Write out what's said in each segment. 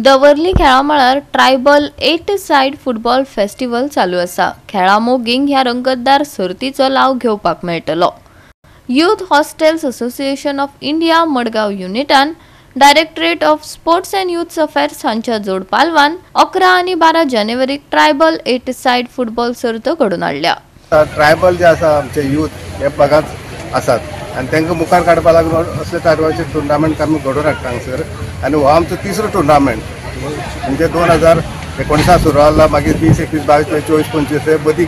दवर्ली खेळामळार tribal 8 side football festival चालू आसा। खेळा मोगींक ह्या रंगतदार सर्तीचो लाव घेवपाक मेळटलो। Youth hostels association of India Madgaon युनिटान directorate of sports and youth affairs हांच्या जोड पालवान 11 आनी 12 जानेवारीक ट्रायबल 8 साइड फुटबॉल सर्त घडोवन हाडल्या। ट्रायबल जे आसा आमचे यूथ हे भागात आसात आणि तांकां मुखार काडपा लागून असले तरेचे टुर्नामेंट आमी घडोवन हाडटा हांगसर। आनी हो आमचो तिसरो टुर्नामेंट म्हणजे 2019 सुरू जाला, मागीर 20, 21, 22, 24, 25 मदीं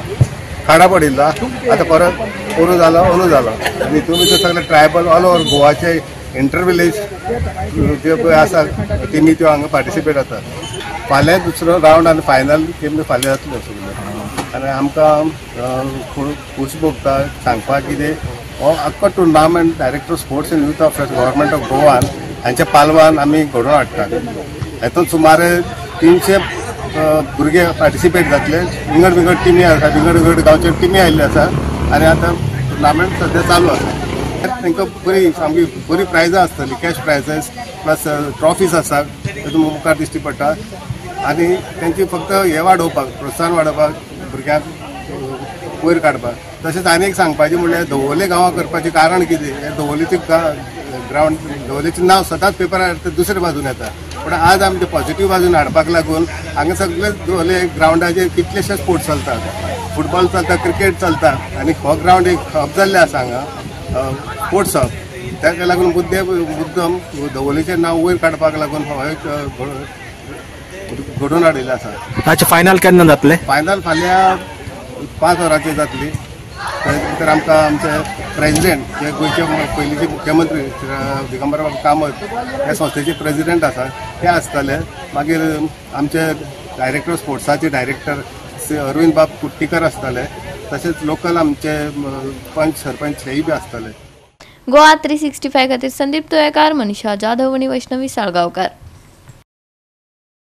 खाडा पडिल्ला, आतां परत अंदू जाला आनी तुमी ते सगळे ट्रायबल ऑल ओवर गोवाचे इंटर विलेज जे पळय आसा टिमी त्यो हांगा पार्टिसिपेट जाता। फाल्यां दुसरो रावंड आनी फायनल टीम फाल्यां जातल्यो सगळ्यो। आनी आमकां खूश भोगता सांगपाक कितें हो आख्खो tournament director sports and youth affairs government of गोवान हांच्या पालवान आमी घडोवन हाडटात। हातूंत सुमारे 300 भुरगे पार्टिसिपेट जातले। विंगड विंगड टिमी आसा, विंगड विंगड गांवचे टिमी आयिल्ले आसा आनी आतां टुर्नामेंट सद्या चालू आसा। तांकां बरी सामकी बरी प्रायजां आसतली, कॅश प्रायजेस प्लस ट्रॉफीज आसा, तातूंत मुखार दिश्टी पडटा। आनी तांची फक्त हे वाडोवपाक, प्रोत्साहन वाडोवपाक, भुरग्यांक वयर काडपाक। तशेंच आनी एक सांगपाचें म्हणल्यार दवोले गांवां करपाचें कारण कितें, हे दवोलेचें ग्रावंड दवोलेचें नांव सदांच पेपरार दुसरे बाजून येता, पूण आज आमी ते पॉझिटिव्ह बाजून हाडपाक लागून हांगा सगळे दवोले ग्रावंडाचेर कितलेशे स्पोर्ट्स चलतात, फुटबॉल चलता, क्रिकेट चलता आनी हो ग्रावंड एक हब जाल्लें आसा हांगा स्पोर्ट्स हब। ताका लागून मुद्दम दवोलेचें नांव वयर काडपाक लागून हो एक घडोवन हाडिल्लो आसा। ताचे फायनल केन्ना जातले? फायनल फाल्यां 5 वरांचेर जातली। तर आमकां आमचे प्रेसिडेंट जे गोंयचे पयलींचे मुख्यमंत्री दिगंबर बाब कामत हे संस्थेचे प्रेसिडेंट आसा ते आसतले। मागीर आमचे डायरेक्टर स्पोर्ट्साचे डायरेक्टर अरविंद बाब कुट्टीकर आसतले। तशेंच लोकल आमचे पंच सरपंच हेय बी आसतले। गोवा 365 खातीर संदीप तुयेकार, मनीषा जाधव आनी वैष्णवी साळगांवकार।